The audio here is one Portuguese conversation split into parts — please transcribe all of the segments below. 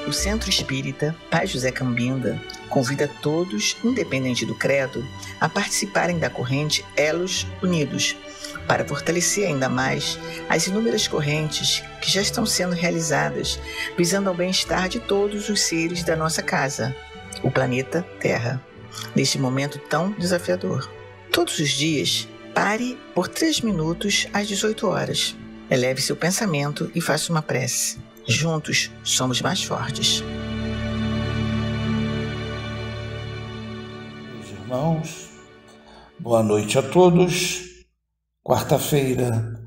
O Centro Espírita Pai José Cambinda convida todos, independente do credo, a participarem da corrente Elos Unidos, para fortalecer ainda mais as inúmeras correntes que já estão sendo realizadas, visando ao bem-estar de todos os seres da nossa casa, o planeta Terra, neste momento tão desafiador. Todos os dias, pare por 3 minutos às 18 horas. Eleve seu pensamento e faça uma prece. Juntos somos mais fortes. Meus irmãos, boa noite a todos. Quarta-feira,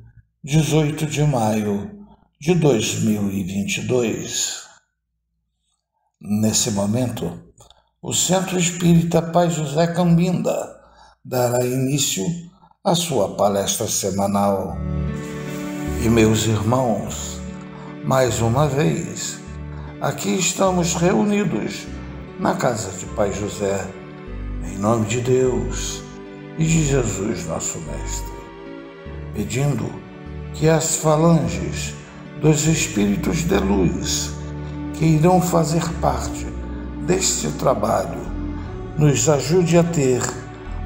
18 de maio de 2022. Nesse momento, o Centro Espírita Pai José Cambinda dará início à sua palestra semanal. E meus irmãos, mais uma vez, aqui estamos reunidos na casa de Pai José, em nome de Deus e de Jesus, nosso Mestre, pedindo que as falanges dos Espíritos de Luz que irão fazer parte deste trabalho nos ajude a ter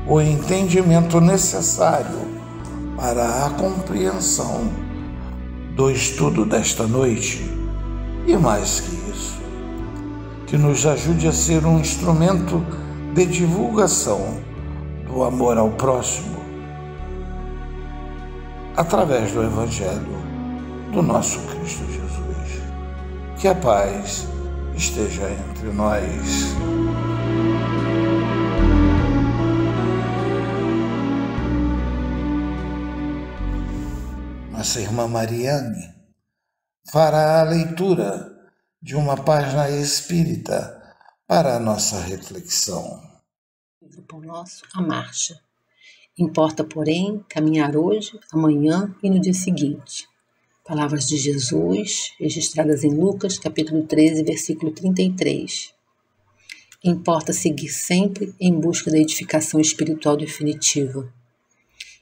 o entendimento necessário para a compreensão do estudo desta noite e, mais que isso, que nos ajude a ser um instrumento de divulgação do amor ao próximo através do Evangelho do nosso Cristo Jesus. Que a paz esteja entre nós. Nossa irmã Mariane fará a leitura de uma página espírita para a nossa reflexão. O pão nosso, a marcha. Importa, porém, caminhar hoje, amanhã e no dia seguinte. Palavras de Jesus, registradas em Lucas, capítulo 13, versículo 33. Importa seguir sempre em busca da edificação espiritual definitiva.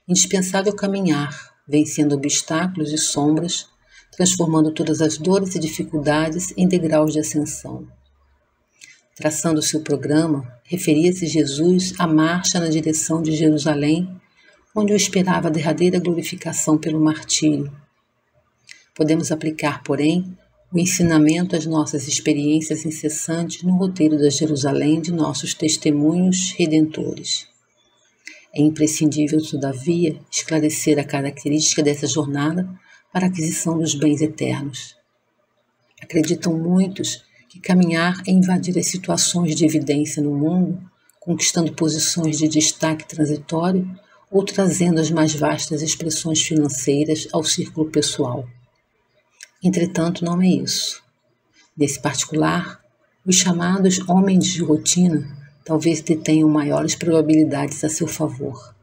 Indispensável caminhar, vencendo obstáculos e sombras, transformando todas as dores e dificuldades em degraus de ascensão. Traçando seu programa, referia-se Jesus à marcha na direção de Jerusalém, onde o esperava a derradeira glorificação pelo martírio. Podemos aplicar, porém, o ensinamento às nossas experiências incessantes no roteiro da Jerusalém de nossos testemunhos redentores. É imprescindível, todavia, esclarecer a característica dessa jornada para a aquisição dos bens eternos. Acreditam muitos que caminhar é invadir as situações de evidência no mundo, conquistando posições de destaque transitório ou trazendo as mais vastas expressões financeiras ao círculo pessoal. Entretanto, não é isso. Nesse particular, os chamados homens de rotina talvez detenham maiores probabilidades a seu favor.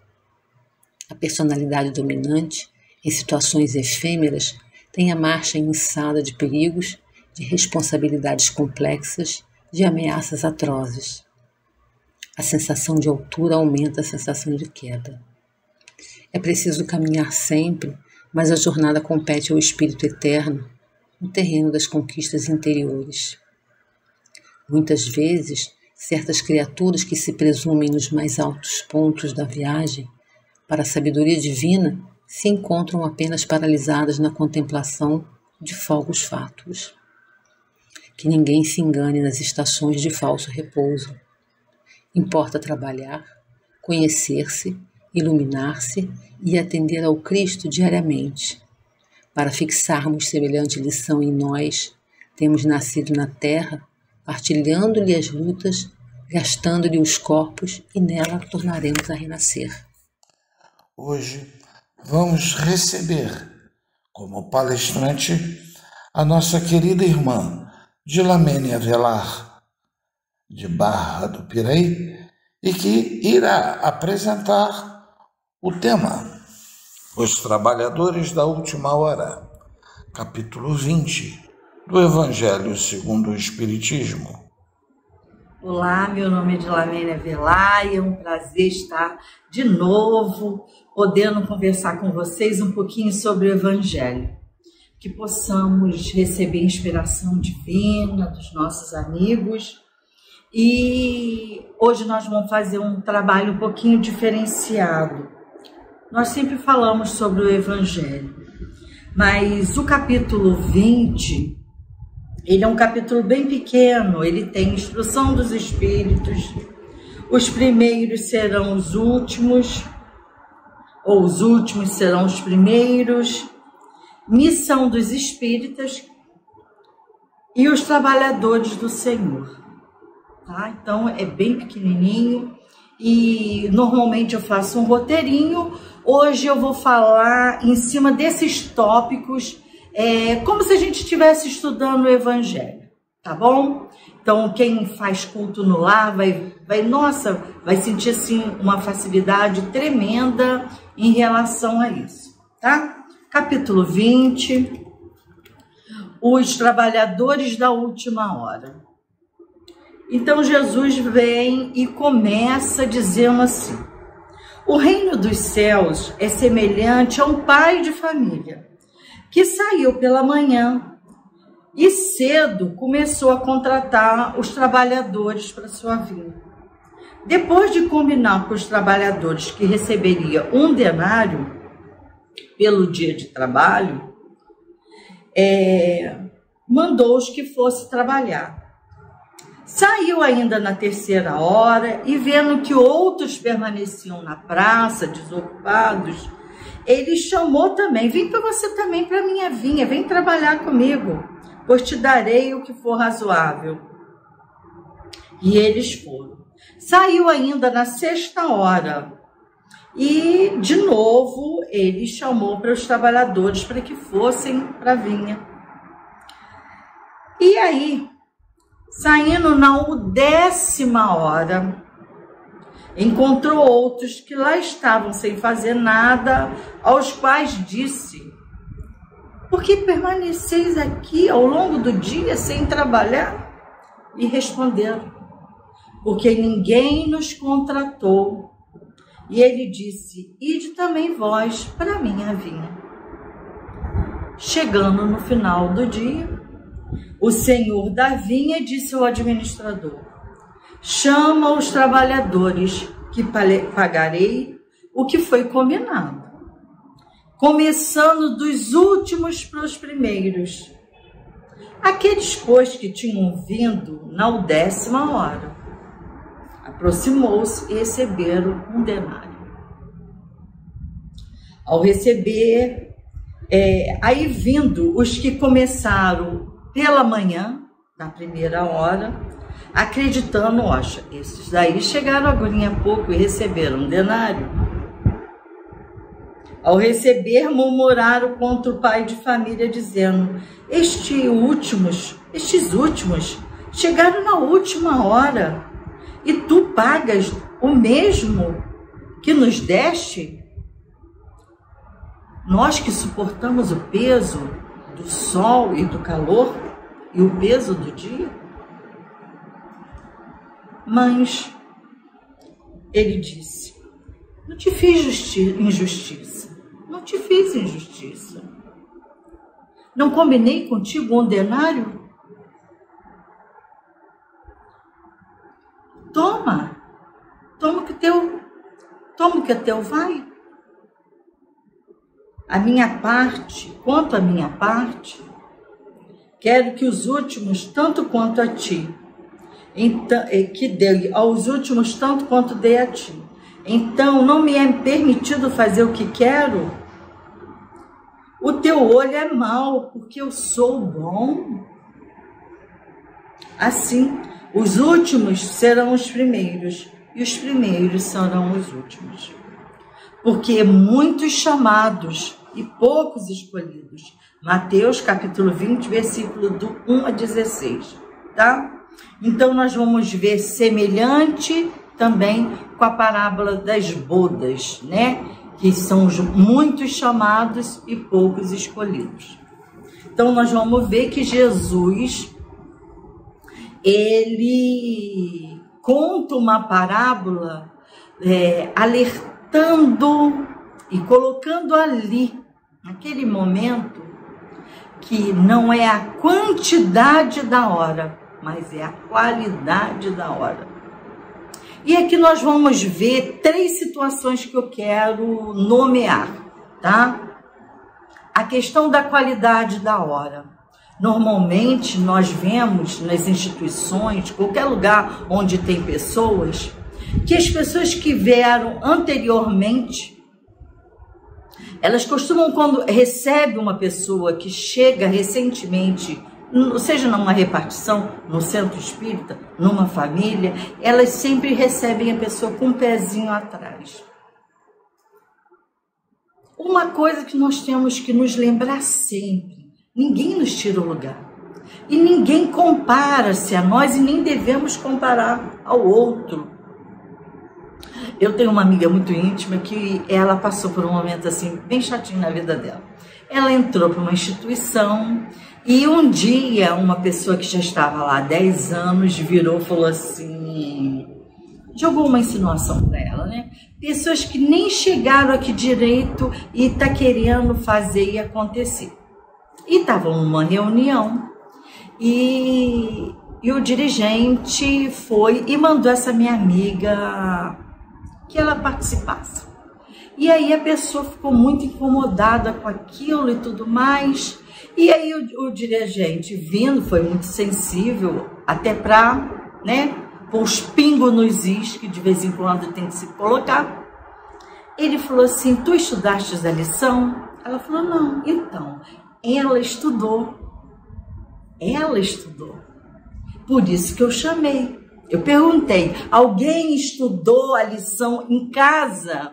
A personalidade dominante, em situações efêmeras, tem a marcha inçada de perigos, de responsabilidades complexas, de ameaças atrozes. A sensação de altura aumenta a sensação de queda. É preciso caminhar sempre, mas a jornada compete ao espírito eterno, no terreno das conquistas interiores. Muitas vezes, certas criaturas que se presumem nos mais altos pontos da viagem para a sabedoria divina se encontram apenas paralisadas na contemplação de fogos fátuos. Que ninguém se engane nas estações de falso repouso. Importa trabalhar, conhecer-se, iluminar-se e atender ao Cristo diariamente. Para fixarmos semelhante lição em nós, temos nascido na terra, partilhando-lhe as lutas, gastando-lhe os corpos e nela tornaremos a renascer. Hoje vamos receber como palestrante a nossa querida irmã Dilamênia Velar, de Barra do Piraí, e que irá apresentar o tema Os Trabalhadores da Última Hora, capítulo 20 do Evangelho segundo o Espiritismo. Olá, meu nome é Dilamênia Velar e é um prazer estar de novo podendo conversar com vocês um pouquinho sobre o Evangelho. que possamos receber inspiração divina dos nossos amigos. E hoje nós vamos fazer um trabalho um pouquinho diferenciado. Nós sempre falamos sobre o Evangelho, mas o capítulo 20, ele é um capítulo bem pequeno, ele tem instrução dos Espíritos, os primeiros serão os últimos, ou os últimos serão os primeiros, missão dos Espíritas e os trabalhadores do Senhor. Tá? Então é bem pequenininho e normalmente eu faço um roteirinho. Hoje eu vou falar em cima desses tópicos, como se a gente estivesse estudando o Evangelho, tá bom? Então quem faz culto no lar vai sentir assim uma facilidade tremenda em relação a isso, tá? Capítulo 20, os trabalhadores da última hora. Então Jesus vem e começa dizendo assim: o reino dos céus é semelhante a um pai de família que saiu pela manhã e cedo começou a contratar os trabalhadores para sua vinha. Depois de combinar com os trabalhadores que receberia um denário pelo dia de trabalho, mandou-os que fossem trabalhar. Saiu ainda na terceira hora e, vendo que outros permaneciam na praça, desocupados, ele chamou também: vem para você também para a minha vinha, vem trabalhar comigo, pois te darei o que for razoável. E eles foram. Saiu ainda na sexta hora e, de novo, ele chamou para os trabalhadores para que fossem para a vinha. E aí, saindo na 10ª hora, encontrou outros que lá estavam sem fazer nada, aos quais disse: por que permaneceis aqui ao longo do dia sem trabalhar? E responderam: porque ninguém nos contratou. E ele disse: ide também vós para a minha vinha. Chegando no final do dia, o senhor da vinha disse ao administrador: chama os trabalhadores, que pagarei o que foi combinado, começando dos últimos para os primeiros. Aqueles, pois, que tinham vindo na 10ª hora, aproximou-se e receberam um denário. Ao receber, aí vindo os que começaram pela manhã, na primeira hora, acreditando, esses daí chegaram agora há pouco e receberam um denário. Ao receber, murmuraram contra o pai de família, dizendo: estes últimos chegaram na última hora, e tu pagas o mesmo que nos deste? Nós que suportamos o peso do sol e do calor e o peso do dia? Mas ele disse: não te fiz injustiça, não te fiz injustiça. Não combinei contigo um denário? Toma o que é teu, vai. Quanto à minha parte, quero que os últimos, tanto quanto a ti, que dei aos últimos tanto quanto dei a ti. Então, não me é permitido fazer o que quero? O teu olho é mau, porque eu sou bom. Assim, os últimos serão os primeiros, e os primeiros serão os últimos. Porque muitos chamados e poucos escolhidos. Mateus capítulo 20, versículo do 1 a 16, tá? Então, nós vamos ver semelhante também com a parábola das bodas, né? Que são muitos chamados e poucos escolhidos. Então, nós vamos ver que Jesus, ele conta uma parábola alertando e colocando ali, naquele momento, que não é a quantidade da hora, mas é a qualidade da hora. E aqui nós vamos ver 3 situações que eu quero nomear, tá? A questão da qualidade da hora. Normalmente nós vemos nas instituições, qualquer lugar onde tem pessoas, que as pessoas que vieram anteriormente, elas costumam, quando recebe uma pessoa que chega recentemente, seja numa repartição, no centro espírita, numa família, elas sempre recebem a pessoa com um pezinho atrás. Uma coisa que nós temos que nos lembrar sempre: ninguém nos tira o lugar. E ninguém compara-se a nós e nem devemos comparar ao outro. Eu tenho uma amiga muito íntima que ela passou por um momento assim, bem chatinho na vida dela. Ela entrou para uma instituição e um dia uma pessoa que já estava lá há 10 anos virou e falou assim, jogou uma insinuação para ela, né? Pessoas que nem chegaram aqui direito e tá querendo fazer e acontecer. E estavam numa reunião e o dirigente foi e mandou essa minha amiga que ela participasse. E aí a pessoa ficou muito incomodada com aquilo e tudo mais. E aí o dirigente vindo, foi muito sensível, até para, né, pôr os pingos nos is, que de vez em quando tem que se colocar. Ele falou assim, tu estudaste a lição? Ela falou, não. Então, ela estudou. Ela estudou. Por isso que eu chamei. Eu perguntei, alguém estudou a lição em casa?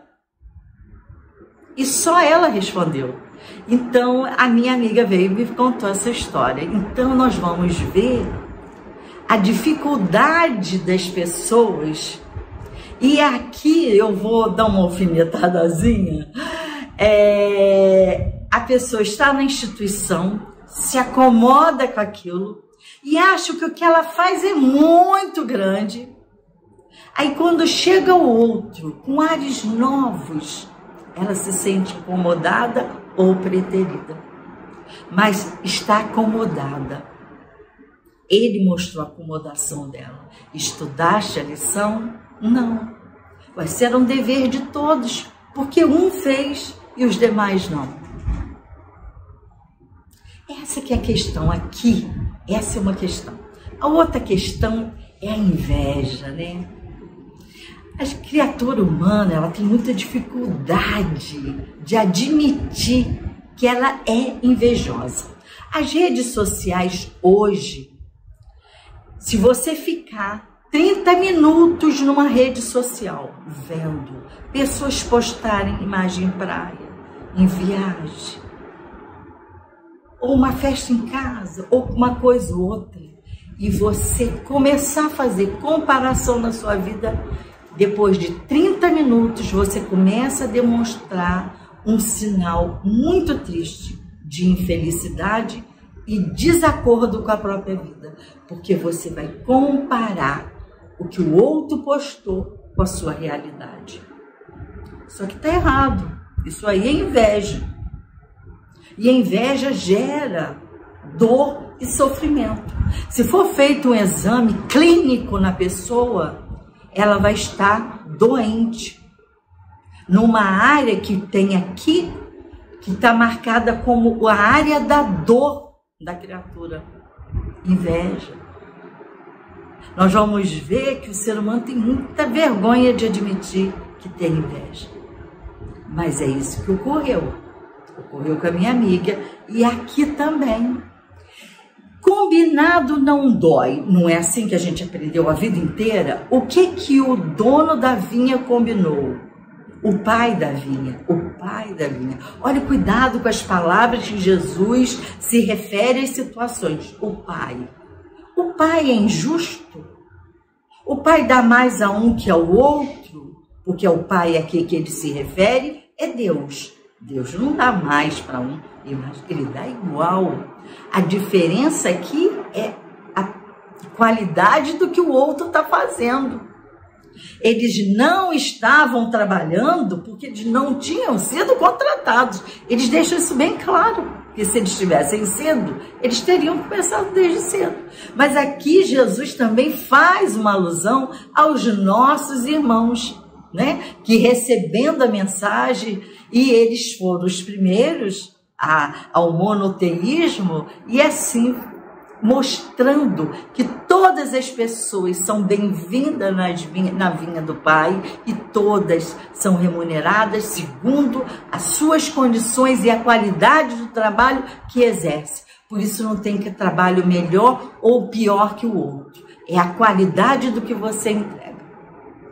E só ela respondeu. Então, a minha amiga veio e me contou essa história. Então, nós vamos ver a dificuldade das pessoas. E aqui eu vou dar uma alfinetadazinha. A pessoa está na instituição, se acomoda com aquilo e acha que o que ela faz é muito grande. Aí, quando chega o outro com ares novos, ela se sente incomodada ou preterida, mas está acomodada. Ele mostrou a acomodação dela. Estudaste a lição? Não. Vai ser um dever de todos, porque um fez e os demais não. Essa que é a questão aqui. Essa é uma questão. A outra questão é a inveja, né? A criatura humana, ela tem muita dificuldade de admitir que ela é invejosa. As redes sociais hoje, se você ficar 30 minutos numa rede social vendo pessoas postarem imagem em praia, em viagem, ou uma festa em casa, ou uma coisa ou outra, e você começar a fazer comparação na sua vida, depois de 30 minutos, você começa a demonstrar um sinal muito triste de infelicidade e desacordo com a própria vida, porque você vai comparar o que o outro postou com a sua realidade. Só que está errado. Isso aí é inveja. E a inveja gera dor e sofrimento. Se for feito um exame clínico na pessoa, ela vai estar doente, numa área que tem aqui, que está marcada como a área da dor da criatura, inveja. Nós vamos ver que o ser humano tem muita vergonha de admitir que tem inveja. Mas é isso que ocorreu. Ocorreu com a minha amiga e aqui também. Combinado não dói. Não é assim que a gente aprendeu a vida inteira? O que o dono da vinha combinou? O pai da vinha. O pai da vinha. Olha, cuidado com as palavras que Jesus se refere às situações. O pai. O pai é injusto? O pai dá mais a um que ao outro? Porque o pai aqui que ele se refere é Deus. Deus não dá mais para um, ele dá igual. A diferença aqui é a qualidade do que o outro está fazendo. Eles não estavam trabalhando porque eles não tinham sido contratados. Eles deixam isso bem claro. Porque se eles tivessem sido, eles teriam começado desde cedo. Mas aqui Jesus também faz uma alusão aos nossos irmãos, né? Que recebendo a mensagem, e eles foram os primeiros ao monoteísmo, e assim mostrando que todas as pessoas são bem-vindas na vinha do Pai e todas são remuneradas segundo as suas condições e a qualidade do trabalho que exerce. Por isso não tem que trabalho melhor ou pior que o outro. É a qualidade do que você entrega.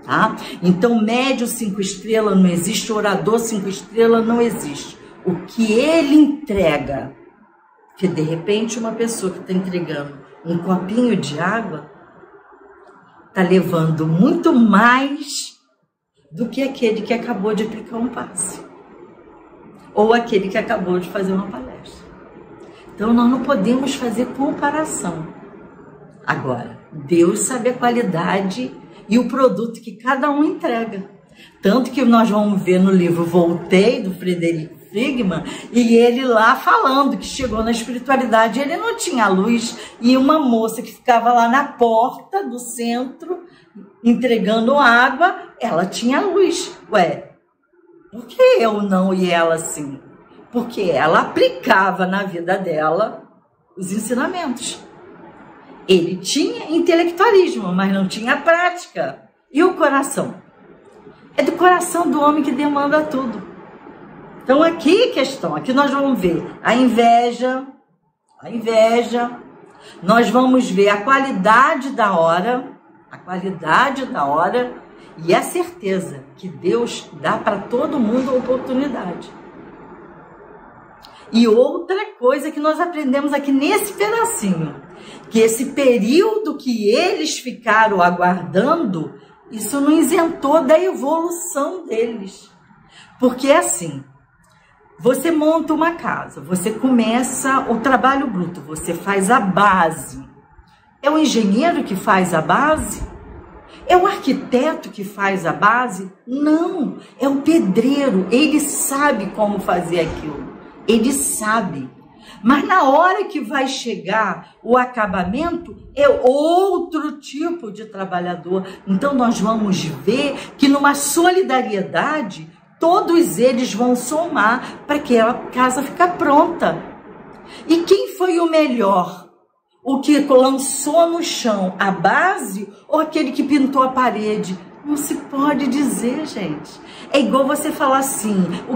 Tá? Então, médio 5 estrelas não existe, orador 5 estrelas não existe. O que ele entrega, que de repente uma pessoa que está entregando um copinho de água está levando muito mais do que aquele que acabou de aplicar um passe ou aquele que acabou de fazer uma palestra. Então nós não podemos fazer comparação. Agora, Deus sabe a qualidade e o produto que cada um entrega. Tanto que nós vamos ver no livro Voltei, do Frederico Friedman, e ele lá falando que chegou na espiritualidade, ele não tinha luz, e uma moça que ficava lá na porta do centro, entregando água, ela tinha luz. Ué, por que eu não e ela sim? Porque ela aplicava na vida dela os ensinamentos. Ele tinha intelectualismo, mas não tinha prática. E o coração? É do coração do homem que demanda tudo. Então aqui questão, aqui nós vamos ver a inveja, nós vamos ver a qualidade da hora e a certeza que Deus dá para todo mundo a oportunidade. E outra coisa que nós aprendemos aqui nesse pedacinho, que esse período que eles ficaram aguardando, isso não isentou da evolução deles. Porque é assim, você monta uma casa, você começa o trabalho bruto, você faz a base. É o engenheiro que faz a base? É o arquiteto que faz a base? Não, é o pedreiro, ele sabe como fazer aquilo, ele sabe. Mas na hora que vai chegar o acabamento, é outro tipo de trabalhador. Então nós vamos ver que numa solidariedade, todos eles vão somar para que a casa fique pronta. E quem foi o melhor? O que lançou no chão a base ou aquele que pintou a parede? Não se pode dizer, gente. É igual você falar assim,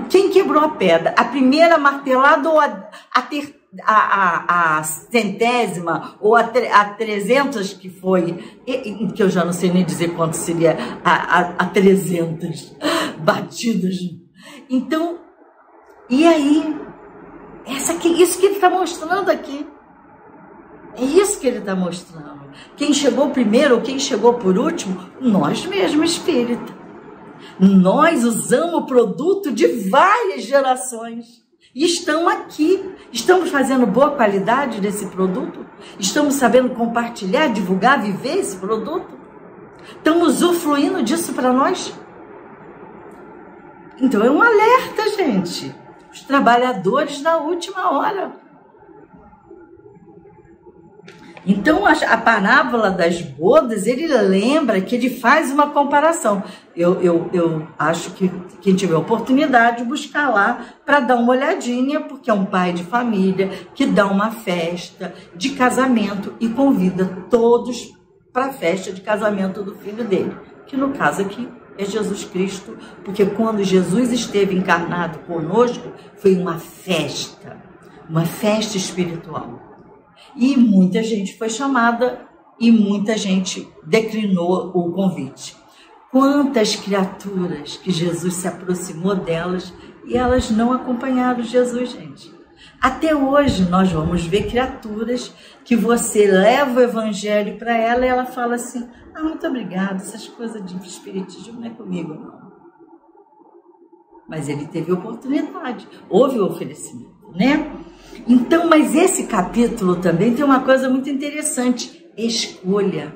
quem quebrou a pedra? A primeira martelada ou a centésima ou a 300 que foi, que eu já não sei nem dizer quanto seria a 300 batidas. Então, e aí? Isso que ele está mostrando aqui. É isso que ele está mostrando. Quem chegou primeiro ou quem chegou por último, nós mesmos, espírita. Nós usamos o produto de várias gerações. E estão aqui. Estamos fazendo boa qualidade desse produto? Estamos sabendo compartilhar, divulgar, viver esse produto? Estamos usufruindo disso para nós? Então é um alerta, gente. Os trabalhadores na última hora. Então, a parábola das bodas, ele lembra que ele faz uma comparação. Eu acho que quem tiver oportunidade, buscar lá para dar uma olhadinha, porque é um pai de família que dá uma festa de casamento e convida todos para a festa de casamento do filho dele, que no caso aqui é Jesus Cristo, porque quando Jesus esteve encarnado conosco, foi uma festa espiritual. E muita gente foi chamada e muita gente declinou o convite. Quantas criaturas que Jesus se aproximou delas e elas não acompanharam Jesus, gente. Até hoje nós vamos ver criaturas que você leva o evangelho para ela e ela fala assim, muito obrigada, essas coisas de espiritismo não é comigo, não. Mas ele teve oportunidade, houve o oferecimento, né? Então, mas esse capítulo também tem uma coisa muito interessante, escolha.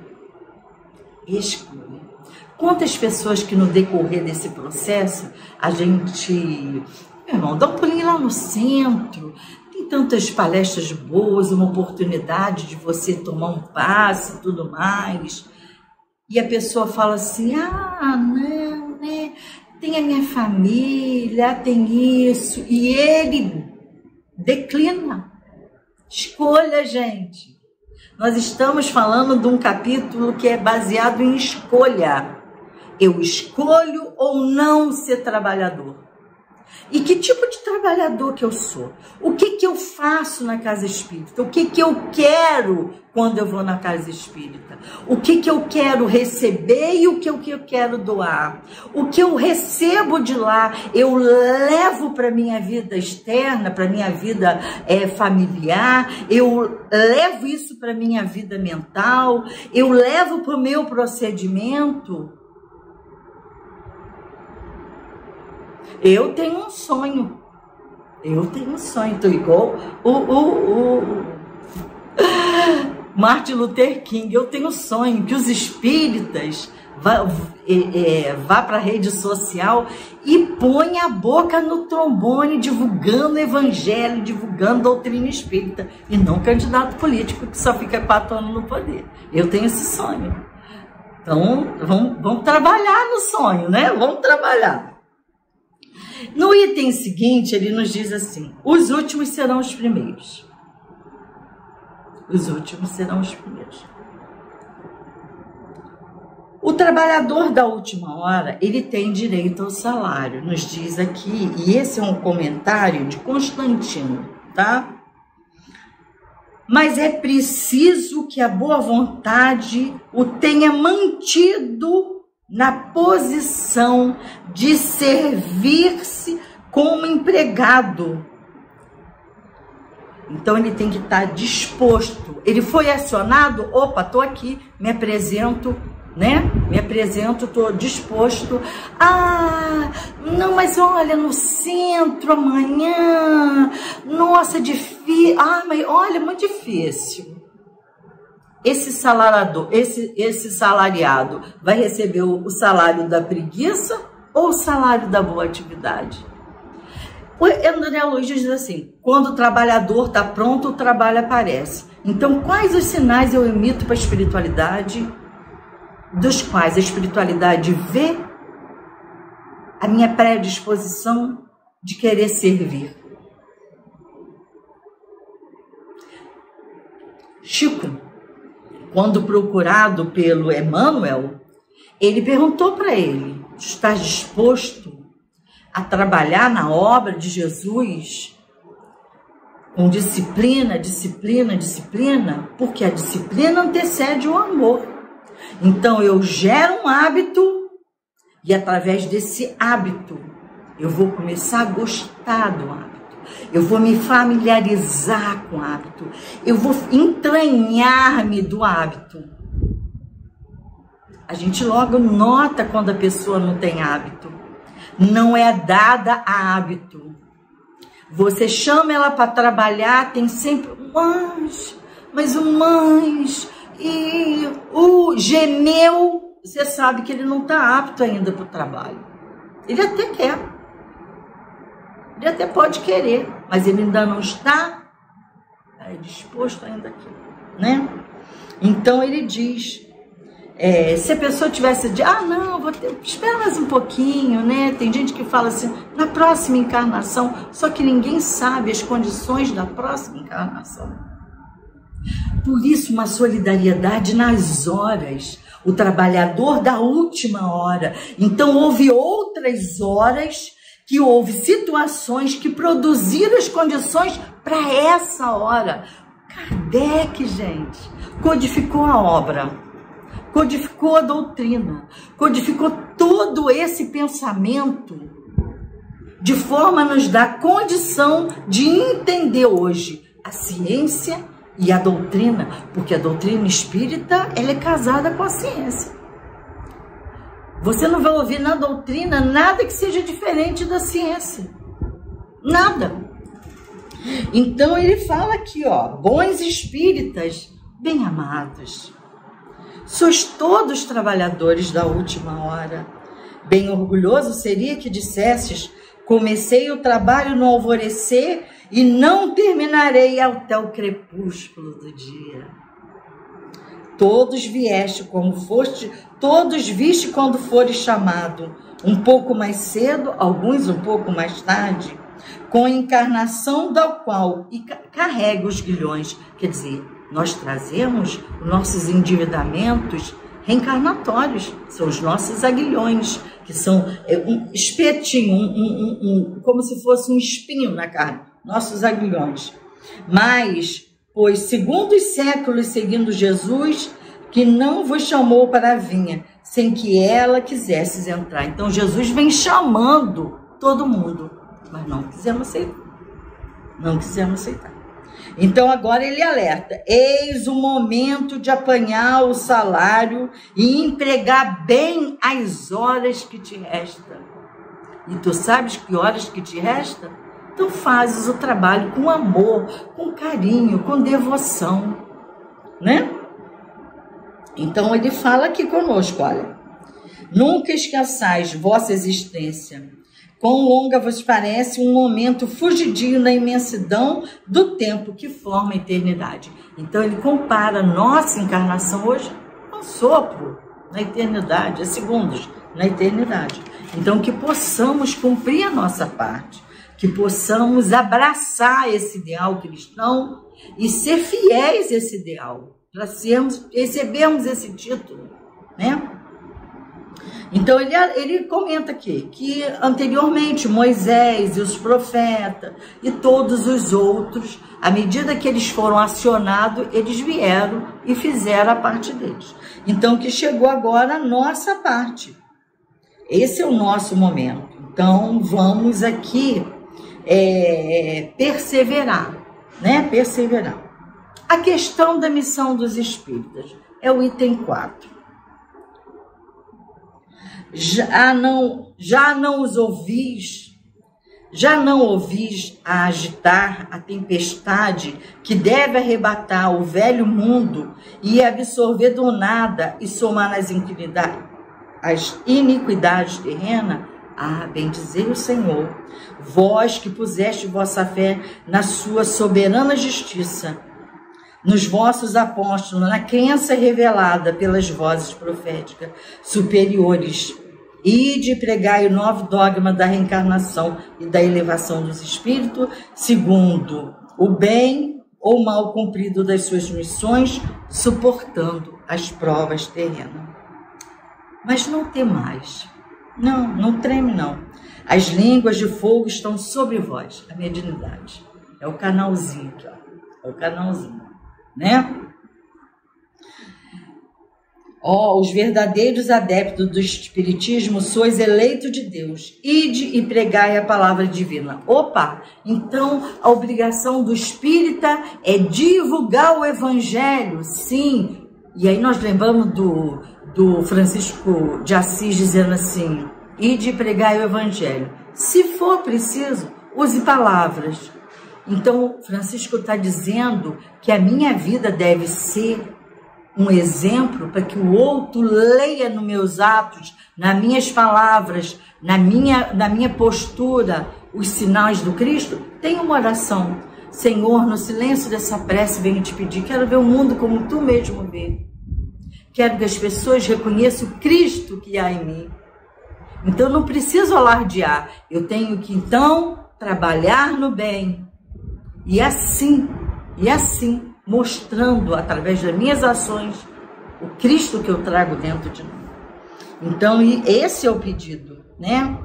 Quantas pessoas que no decorrer desse processo, a gente, meu irmão, dá um pulinho lá no centro, tem tantas palestras boas, uma oportunidade de você tomar um passe e tudo mais. E a pessoa fala assim, não, né? Tem a minha família, tem isso. E ele declina. Escolha, gente. Nós estamos falando de um capítulo que é baseado em escolha. Eu escolho ou não ser trabalhador. E que tipo de trabalhador que eu sou? O que eu faço na casa espírita? O que eu quero quando eu vou na casa espírita? O que eu quero receber e o que eu quero doar? O que eu recebo de lá, eu levo para minha vida externa, para minha vida familiar, eu levo isso para minha vida mental, eu levo para o meu procedimento. Eu tenho um sonho. Estou igual o Martin Luther King. Eu tenho um sonho que os espíritas vá para a rede social e põe a boca no trombone divulgando o evangelho, divulgando doutrina espírita, e não candidato político que só fica 4 anos no poder. Eu tenho esse sonho. Então, vamos trabalhar no sonho, né? Vamos trabalhar. No item seguinte, ele nos diz assim, os últimos serão os primeiros. Os últimos serão os primeiros. O trabalhador da última hora, ele tem direito ao salário, nos diz aqui, e esse é um comentário de Constantino, tá? Mas é preciso que a boa vontade o tenha mantido na posição de servir-se como empregado. Então ele tem que estar disposto. Ele foi acionado, opa, estou aqui, me apresento, né? Me apresento, estou disposto. Não, mas olha, no centro amanhã, nossa, difícil. Mas olha, muito difícil. Esse salariado vai receber o salário da preguiça ou o salário da boa atividade? O André Luiz diz assim, quando o trabalhador está pronto, o trabalho aparece. Então, quais os sinais eu emito para a espiritualidade, dos quais a espiritualidade vê a minha predisposição de querer servir? Chico, quando procurado pelo Emmanuel, ele perguntou para ele, está disposto a trabalhar na obra de Jesus com disciplina, disciplina, disciplina? Porque a disciplina antecede o amor. Então eu gero um hábito e através desse hábito eu vou começar a gostar do hábito. Eu vou me familiarizar com o hábito. Eu vou entranhar-me do hábito. A gente logo nota quando a pessoa não tem hábito. Não é dada a hábito. Você chama ela para trabalhar, tem sempre mas o mães, e o gemeu, você sabe que ele não está apto ainda para o trabalho. Ele até quer. Ele até pode querer, mas ele ainda não está disposto ainda aqui, né? Então ele diz, se a pessoa tivesse de, não, espera mais um pouquinho, né? Tem gente que fala assim, na próxima encarnação, só que ninguém sabe as condições da próxima encarnação. Por isso, uma solidariedade nas horas, o trabalhador da última hora. Então, houve outras horas que houve situações que produziram as condições para essa hora. Kardec, gente, codificou a obra, codificou a doutrina, codificou todo esse pensamento de forma a nos dar condição de entender hoje a ciência e a doutrina, porque a doutrina espírita, ela é casada com a ciência. Você não vai ouvir na doutrina nada que seja diferente da ciência. Nada. Então ele fala aqui, bons espíritas, bem amados, sois todos trabalhadores da última hora. Bem orgulhoso seria que dissesses, comecei o trabalho no alvorecer e não terminarei até o crepúsculo do dia. Todos viste quando fores chamado, um pouco mais cedo, alguns um pouco mais tarde, com a encarnação da qual carrega os grilhões. Quer dizer, nós trazemos nossos endividamentos reencarnatórios, são os nossos aguilhões, que são um espetinho, como se fosse um espinho na carne, nossos aguilhões. Mas, pois, segundo os séculos seguindo Jesus, que não vos chamou para a vinha, sem que ela quisesses entrar. Então, Jesus vem chamando todo mundo, mas não quisemos aceitar. Não quisemos aceitar. Então, agora ele alerta: eis o momento de apanhar o salário e empregar bem as horas que te restam. E tu sabes que horas que te restam? Tu fazes o trabalho com amor, com carinho, com devoção, né? Então, ele fala aqui conosco, olha: nunca esqueçais vossa existência. Quão longa vos parece um momento fugidio na imensidão do tempo que forma a eternidade. Então, ele compara nossa encarnação hoje a um sopro na eternidade, a segundos na eternidade. Então, que possamos cumprir a nossa parte, que possamos abraçar esse ideal cristão e ser fiéis a esse ideal, para recebermos esse título, né? Então, ele comenta aqui que anteriormente Moisés e os profetas e todos os outros, à medida que eles foram acionados, eles vieram e fizeram a parte deles. Então, que chegou agora a nossa parte. Esse é o nosso momento. Então, vamos aqui perseverar, né? Perseverar. A questão da missão dos espíritas é o item 4. Já não ouvis a agitar a tempestade que deve arrebatar o velho mundo e absorver do nada e somar as iniquidades terrenas? Ah, bendizei o Senhor, vós que puseste vossa fé na sua soberana justiça, nos vossos apóstolos, na crença revelada pelas vozes proféticas superiores, ide pregai o novo dogma da reencarnação e da elevação dos espíritos, segundo o bem ou mal cumprido das suas missões, suportando as provas terrenas. Mas não temais, não treme não. As línguas de fogo estão sobre vós, a mediunidade. É o canalzinho aqui, ó. É o canalzinho, né? Ó, os verdadeiros adeptos do espiritismo, sois eleitos de Deus. Ide e pregai a palavra divina. Opa! Então, a obrigação do espírita é divulgar o evangelho, sim. E aí nós lembramos do Francisco de Assis dizendo assim: ide e pregai o evangelho. Se for preciso, use palavras. Então, Francisco está dizendo que a minha vida deve ser um exemplo para que o outro leia nos meus atos, nas minhas palavras, na minha postura, os sinais do Cristo. Tem uma oração: Senhor, no silêncio dessa prece venho te pedir, quero ver o mundo como tu mesmo vê. Quero que as pessoas reconheçam o Cristo que há em mim. Então não preciso alardear, eu tenho que então trabalhar no bem. E assim, mostrando através das minhas ações o Cristo que eu trago dentro de mim. Então, esse é o pedido, né?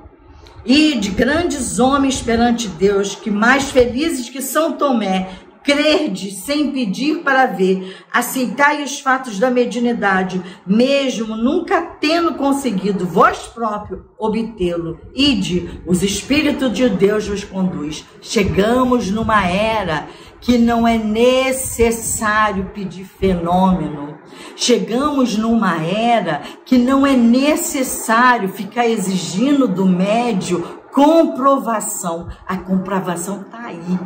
E de grandes homens perante Deus, que mais felizes que São Tomé, crede sem pedir para ver, aceitai os fatos da mediunidade, mesmo nunca tendo conseguido vós próprio obtê-lo. Ide, os Espíritos de Deus vos conduz. Chegamos numa era que não é necessário pedir fenômeno. Chegamos numa era que não é necessário ficar exigindo do médium comprovação. A comprovação está aí,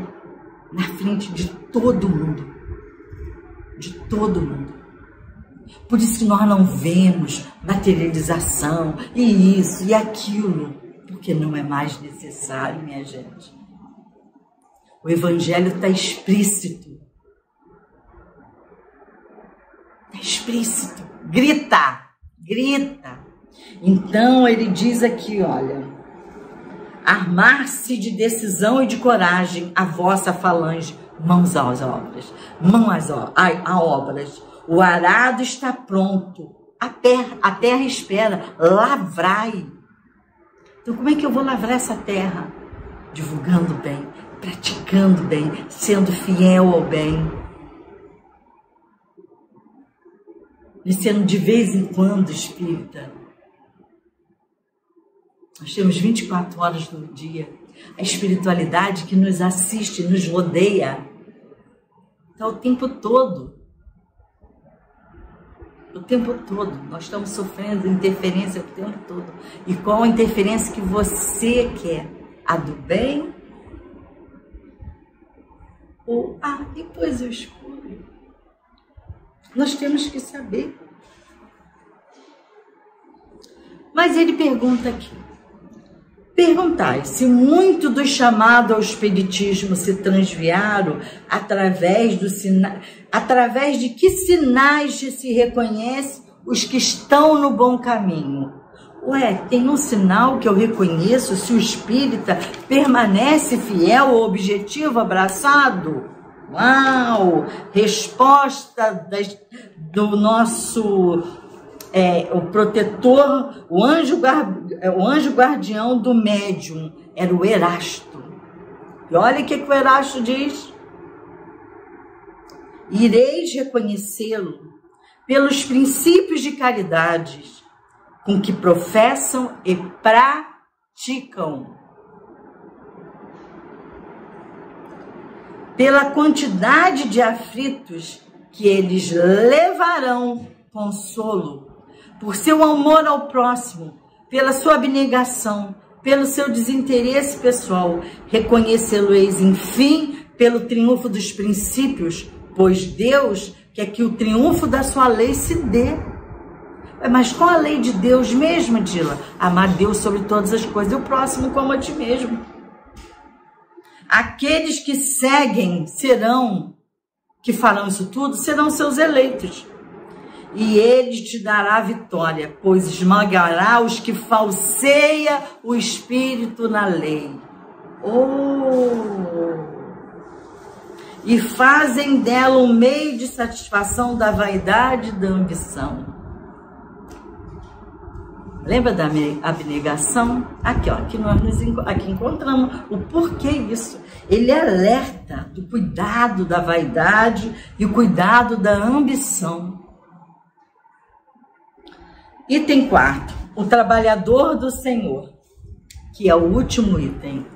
na frente de todo mundo. De todo mundo. Por isso que nós não vemos materialização e isso e aquilo, porque não é mais necessário, minha gente. O Evangelho está explícito. Está explícito. Grita, grita. Então ele diz aqui, olha, armar-se de decisão e de coragem a vossa falange, mãos às obras, a obras. O arado está pronto, a terra espera, lavrai. Então como é que eu vou lavrar essa terra? Divulgando bem, praticando bem, sendo fiel ao bem. E sendo de vez em quando espírita. Nós temos 24 horas no dia. A espiritualidade que nos assiste, nos rodeia, está o tempo todo. O tempo todo. Nós estamos sofrendo interferência o tempo todo. E qual a interferência que você quer? A do bem? Ou, depois eu escolho. Nós temos que saber. Mas ele pergunta aqui. Perguntai se muito do chamado ao espiritismo se transviaram através de que sinais se reconhece os que estão no bom caminho. Ué, tem um sinal que eu reconheço se o espírita permanece fiel ao objetivo abraçado? Uau! Resposta do nosso o protetor, o anjo guardião do médium, era o Erasto. E olha o que o Erasto diz. Ireis reconhecê-lo pelos princípios de caridade com que professam e praticam, pela quantidade de aflitos que eles levarão consolo, por seu amor ao próximo, pela sua abnegação, pelo seu desinteresse pessoal. Reconhecê-lo-eis, enfim, pelo triunfo dos princípios, pois Deus quer que o triunfo da sua lei se dê. Mas qual a lei de Deus mesmo, Dila? Amar Deus sobre todas as coisas e o próximo como a ti mesmo. Aqueles que seguem que farão isso tudo, serão seus eleitos. E ele te dará a vitória, pois esmagará os que falseia o espírito na lei. E fazem dela um meio de satisfação da vaidade e da ambição. Lembra da abnegação? Aqui nós aqui encontramos o porquê isso. Ele alerta do cuidado da vaidade e o cuidado da ambição. Item 4. O trabalhador do Senhor, que é o último item.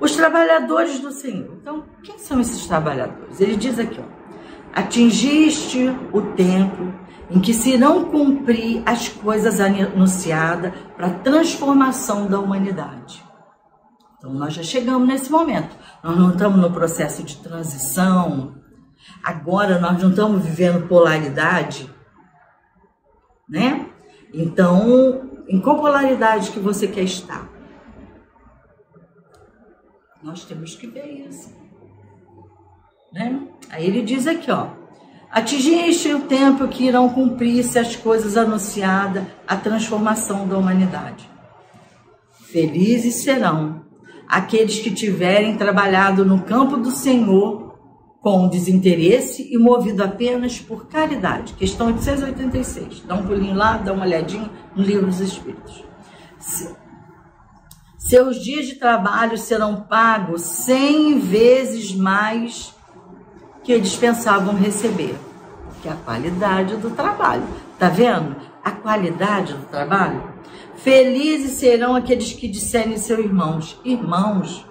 Os trabalhadores do Senhor. Então, quem são esses trabalhadores? Ele diz aqui, atingiste o tempo em que se irão cumprir as coisas anunciadas para a transformação da humanidade. Então, nós já chegamos nesse momento. Nós não estamos no processo de transição. Agora, nós não estamos vivendo polaridade, né? Então, em qual polaridade que você quer estar? Nós temos que ver isso, né? Aí ele diz aqui, atingiste o tempo que irão cumprir-se as coisas anunciadas, a transformação da humanidade. Felizes serão aqueles que tiverem trabalhado no campo do Senhor com desinteresse e movido apenas por caridade. Questão 886. Dá um pulinho lá, dá uma olhadinha no Livro dos Espíritos. Seus dias de trabalho serão pagos 100 vezes mais que eles pensavam receber. Que é a qualidade do trabalho. Tá vendo? A qualidade do trabalho. Felizes serão aqueles que disserem seus irmãos: irmãos,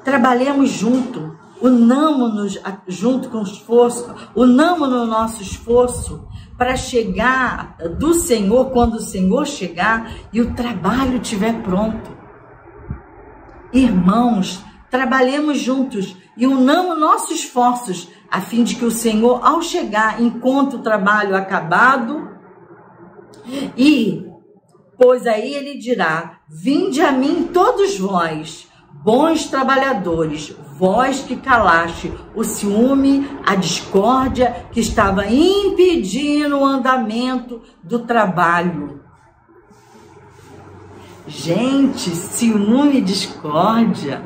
trabalhemos junto, unamos-nos junto com o esforço, unamos no nosso esforço para chegar do Senhor, quando o Senhor chegar e o trabalho estiver pronto. Irmãos, trabalhemos juntos e unamos nossos esforços, a fim de que o Senhor, ao chegar, encontre o trabalho acabado pois aí ele dirá: vinde a mim todos vós, Bons trabalhadores, vós que calaste o ciúme, a discórdia que estava impedindo o andamento do trabalho. Gente, ciúme e discórdia.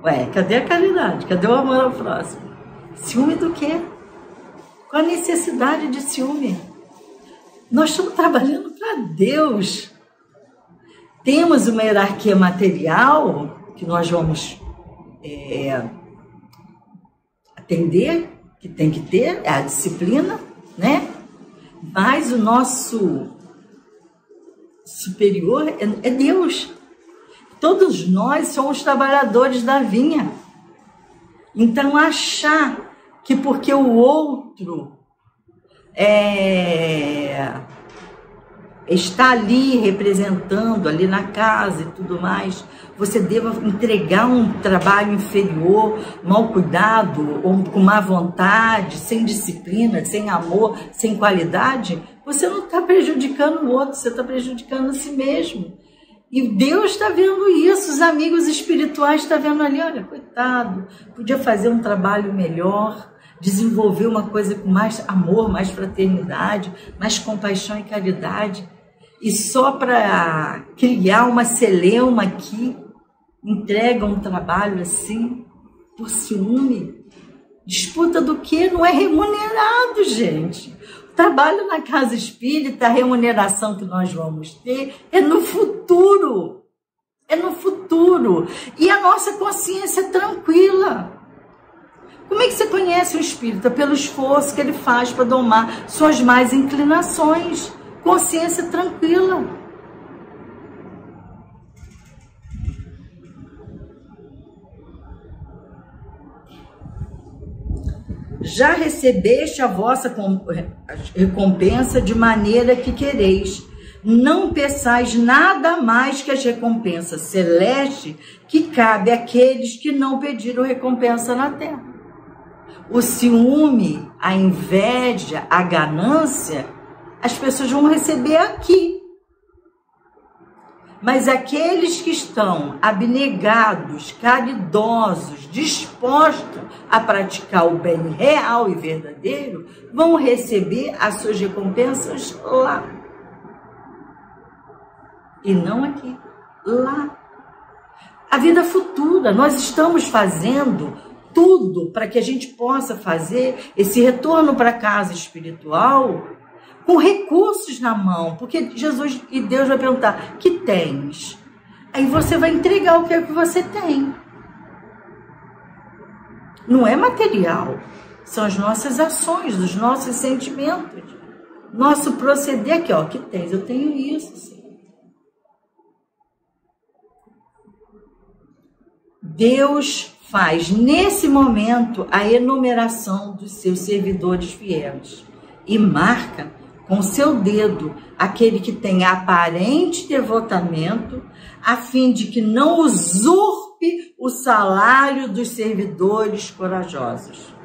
Ué, cadê a caridade? Cadê o amor ao próximo? Ciúme do quê? Qual a necessidade de ciúme? Nós estamos trabalhando para Deus. Temos uma hierarquia material que nós vamos atender, que tem que ter, é a disciplina, né? Mas o nosso superior é Deus. Todos nós somos trabalhadores da vinha. Então, achar que porque o outro está ali representando, ali na casa e tudo mais, você deva entregar um trabalho inferior, mal cuidado, ou com má vontade, sem disciplina, sem amor, sem qualidade, você não está prejudicando o outro, você está prejudicando a si mesmo. E Deus está vendo isso, os amigos espirituais estão vendo ali, olha, coitado, podia fazer um trabalho melhor, desenvolver uma coisa com mais amor, mais fraternidade, mais compaixão e caridade. E só para criar uma celeuma aqui, entrega um trabalho assim, por ciúme. Disputa do quê? Não é remunerado, gente. O trabalho na casa espírita, a remuneração que nós vamos ter é no futuro. É no futuro. E a nossa consciência é tranquila. Como é que você conhece o espírita? Pelo esforço que ele faz para domar suas más inclinações. Consciência tranquila. Já recebeste a vossa recompensa de maneira que quereis. Não peçais nada mais que as recompensas celestes que cabe àqueles que não pediram recompensa na terra. O ciúme, a inveja, a ganância, as pessoas vão receber aqui. Mas aqueles que estão abnegados, caridosos, dispostos a praticar o bem real e verdadeiro, vão receber as suas recompensas lá. E não aqui, lá. A vida futura, nós estamos fazendo tudo para que a gente possa fazer esse retorno para a casa espiritual com recursos na mão, porque Jesus e Deus vai perguntar, que tens? Aí você vai entregar o que é que você tem. Não é material, são as nossas ações, os nossos sentimentos, nosso proceder aqui, ó, que tens? Eu tenho isso, sim. Deus faz nesse momento a enumeração dos seus servidores fiéis e marca com seu dedo aquele que tem aparente devotamento, a fim de que não usurpe o salário dos servidores corajosos.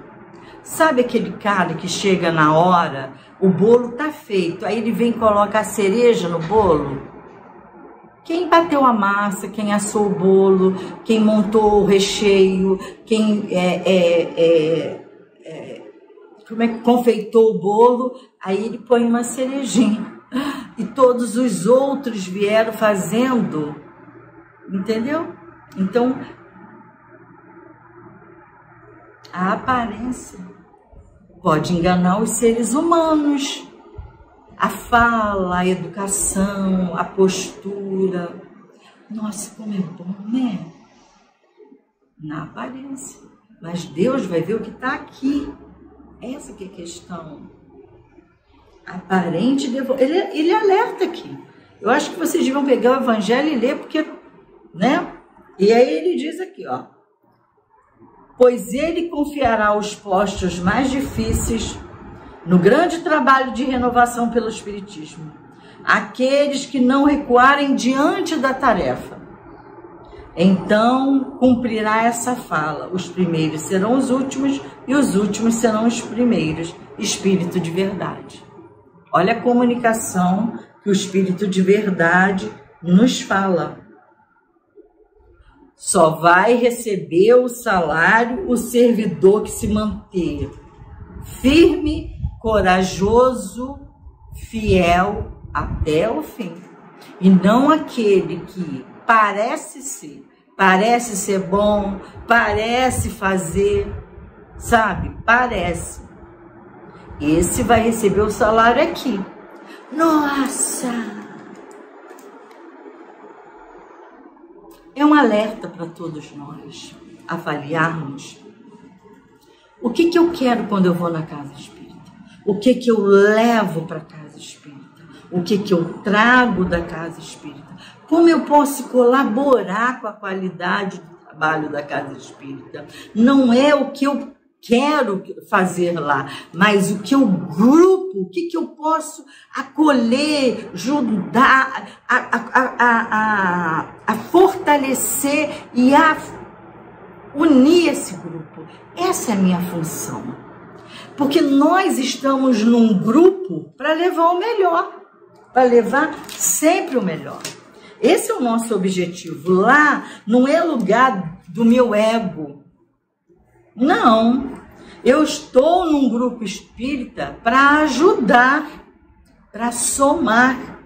Sabe aquele cara que chega na hora, o bolo tá feito, aí ele vem e coloca a cereja no bolo? Quem bateu a massa, quem assou o bolo, quem montou o recheio, quem confeitou o bolo, aí ele põe uma cerejinha. E todos os outros vieram fazendo, entendeu? Então, a aparência pode enganar os seres humanos. A fala, a educação, a postura. Nossa, como é bom, né? Na aparência. Mas Deus vai ver o que está aqui. Essa que é a questão. Aparente devoção. Ele alerta aqui. Eu acho que vocês deviam pegar o Evangelho e ler, porque, né? E aí ele diz aqui, ó. Pois ele confiará os postos mais difíceis no grande trabalho de renovação pelo Espiritismo, aqueles que não recuarem diante da tarefa. Então cumprirá essa fala: os primeiros serão os últimos e os últimos serão os primeiros. Espírito de verdade. Olha a comunicação que o Espírito de verdade nos fala. Só vai receber o salário o servidor que se manter firme, corajoso, fiel até o fim. E não aquele que parece ser bom, parece fazer, sabe? Parece. Esse vai receber o salário aqui. Nossa! É um alerta para todos nós avaliarmos o que eu quero quando eu vou na casa espírita, o que eu levo para a casa espírita, o que eu trago da casa espírita, como eu posso colaborar com a qualidade do trabalho da casa espírita. Não é o que eu quero fazer lá, mas o que o grupo, o que eu posso acolher, ajudar a fortalecer e a unir esse grupo. Essa é a minha função. Porque nós estamos num grupo para levar o melhor, para levar sempre o melhor. Esse é o nosso objetivo. Lá não é lugar do meu ego. Não, eu estou num grupo espírita para ajudar, para somar.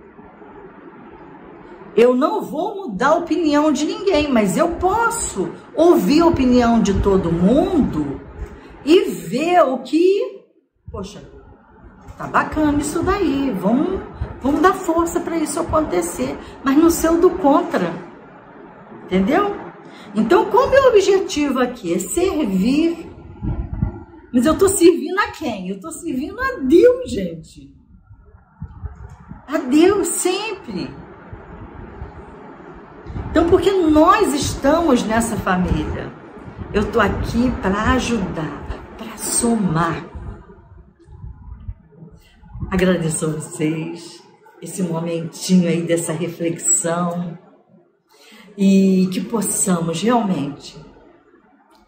Eu não vou mudar a opinião de ninguém, mas eu posso ouvir a opinião de todo mundo e ver o que, poxa, tá bacana isso daí, vamos dar força para isso acontecer, mas não ser o do contra, entendeu? Então, qual é o meu objetivo aqui? É servir. Mas eu estou servindo a quem? Eu estou servindo a Deus, gente. A Deus sempre. Então, porque nós estamos nessa família, eu estou aqui para ajudar, para somar. Agradeço a vocês esse momentinho aí dessa reflexão. E que possamos realmente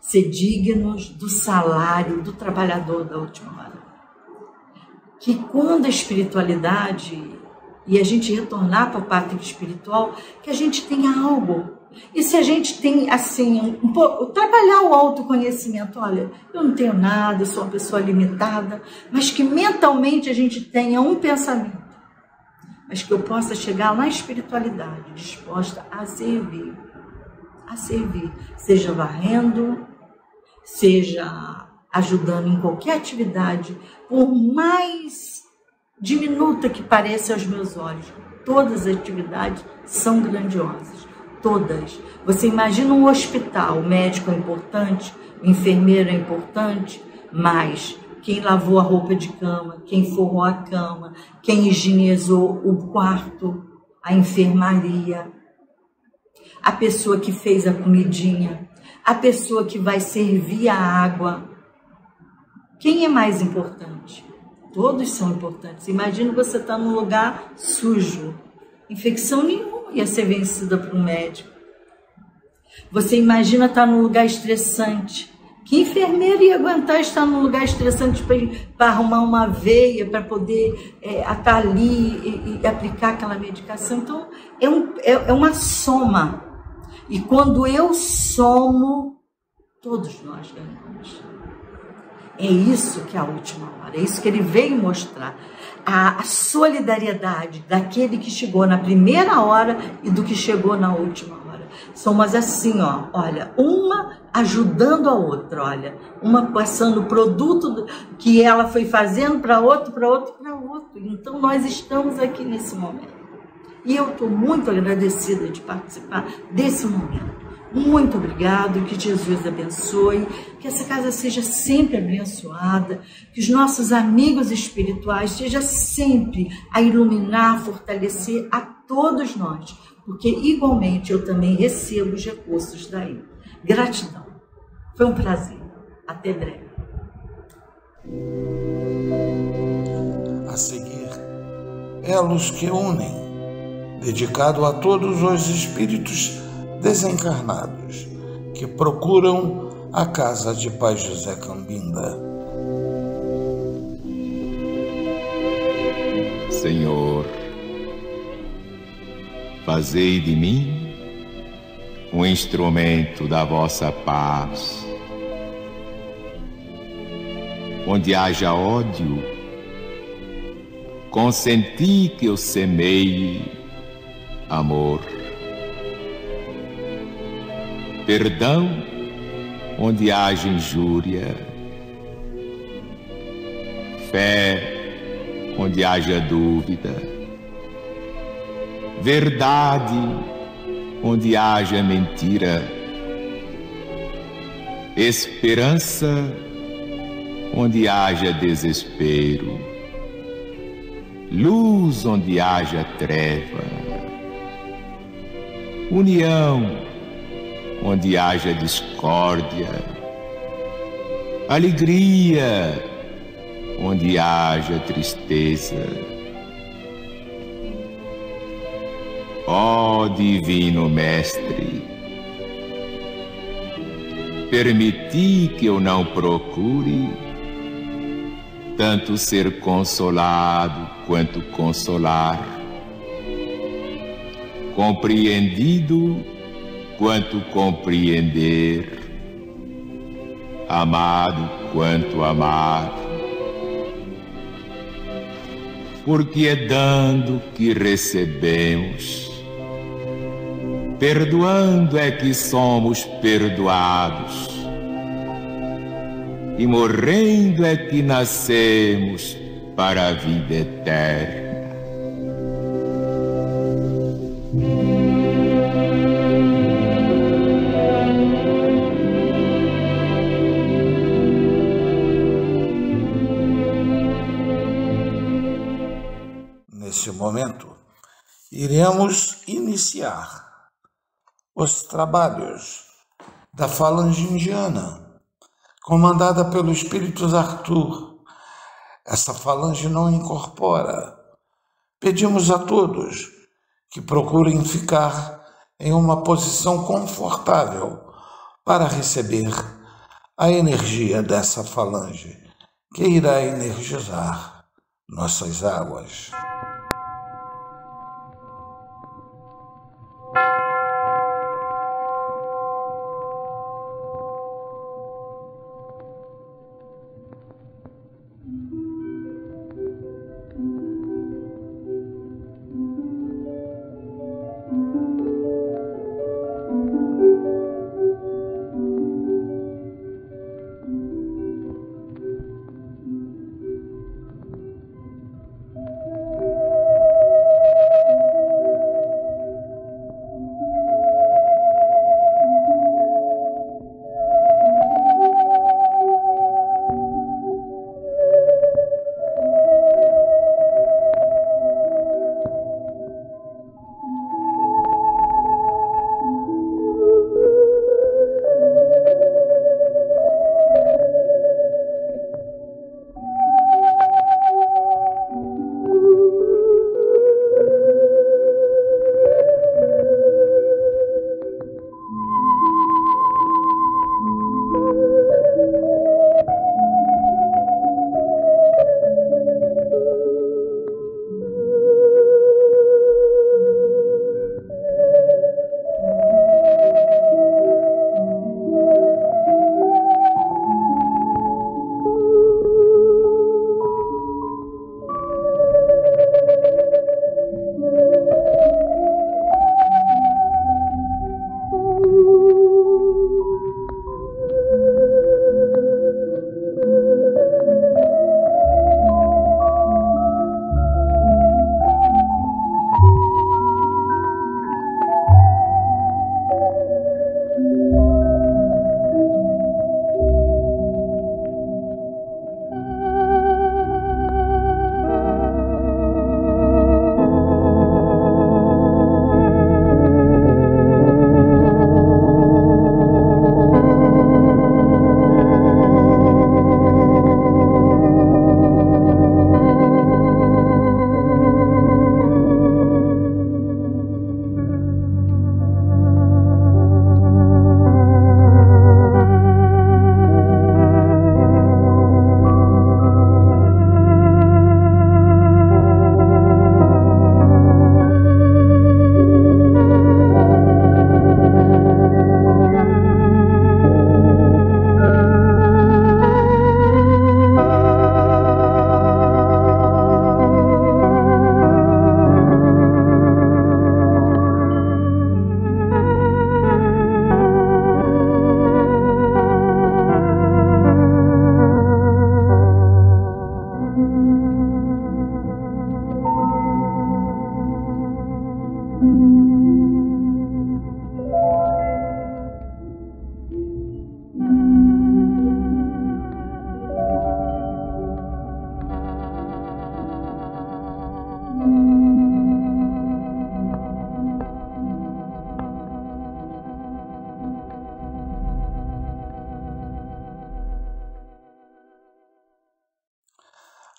ser dignos do salário do trabalhador da última hora. Que quando a espiritualidade e a gente retornar para a pátria espiritual, que a gente tenha algo. E se a gente tem, assim, um pouco, trabalhar o autoconhecimento, olha, eu não tenho nada, eu sou uma pessoa limitada, mas que mentalmente a gente tenha um pensamento, mas que eu possa chegar na espiritualidade, disposta a servir, seja varrendo, seja ajudando em qualquer atividade, por mais diminuta que pareça aos meus olhos, todas as atividades são grandiosas, todas. Você imagina um hospital, o médico é importante, o enfermeiro é importante, mas quem lavou a roupa de cama, quem forrou a cama, quem higienizou o quarto, a enfermaria, a pessoa que fez a comidinha, a pessoa que vai servir a água. Quem é mais importante? Todos são importantes. Imagina você estar num lugar sujo, infecção nenhuma ia ser vencida por um médico. Você imagina estar num lugar estressante. Que enfermeiro ia aguentar estar num lugar estressante para arrumar uma veia, para poder estar ali e aplicar aquela medicação? Então, é uma soma. E quando eu somo, todos nós ganhamos. É isso que é a última hora, é isso que ele veio mostrar. A solidariedade daquele que chegou na primeira hora e do que chegou na última hora. Somos assim, ó, olha, uma ajudando a outra, olha, uma passando o produto que ela foi fazendo para outro, para outro, para outro. Então, nós estamos aqui nesse momento. E eu estou muito agradecida de participar desse momento. Muito obrigado, que Jesus abençoe, que essa casa seja sempre abençoada, que os nossos amigos espirituais estejam sempre a iluminar, a fortalecer a todos nós, porque igualmente eu também recebo os recursos daí. Gratidão. Foi um prazer. Até breve. A seguir, Elos que Unem, dedicado a todos os espíritos desencarnados que procuram a casa de Pai José Cambinda. Senhor, fazei de mim um instrumento da vossa paz. Onde haja ódio, consenti que eu semeie amor. Perdão, onde haja injúria. Fé, onde haja dúvida. Verdade, onde haja mentira. Esperança, onde haja desespero. Luz, onde haja treva. União, onde haja discórdia. Alegria, onde haja tristeza. Ó Divino Mestre, permiti que eu não procure tanto ser consolado quanto consolar, compreendido quanto compreender, amado quanto amar. Porque é dando que recebemos, perdoando é que somos perdoados, e morrendo é que nascemos para a vida eterna. Nesse momento, iremos iniciar os trabalhos da falange indiana, comandada pelo Espírito Arthur. Essa falange não incorpora. Pedimos a todos que procurem ficar em uma posição confortável para receber a energia dessa falange, que irá energizar nossas águas.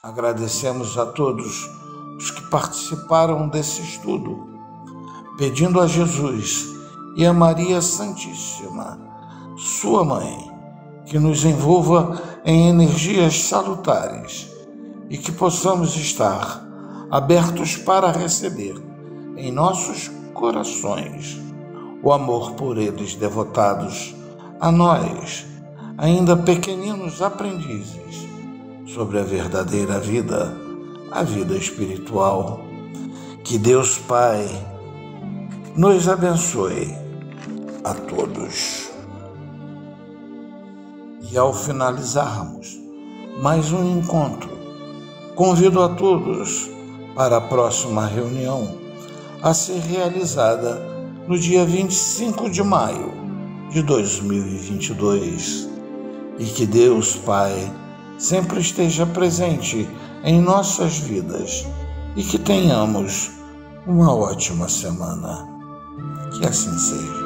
Agradecemos a todos os que participaram desse estudo, pedindo a Jesus e a Maria Santíssima, sua mãe, que nos envolva em energias salutares e que possamos estar abertos para receber em nossos corações o amor por eles devotados a nós, ainda pequeninos aprendizes sobre a verdadeira vida, a vida espiritual. Que Deus Pai nos abençoe a todos. E ao finalizarmos mais um encontro, convido a todos para a próxima reunião a ser realizada no dia 25 de maio de 2022. E que Deus Pai sempre esteja presente em nossas vidas e que tenhamos uma ótima semana. Que assim seja.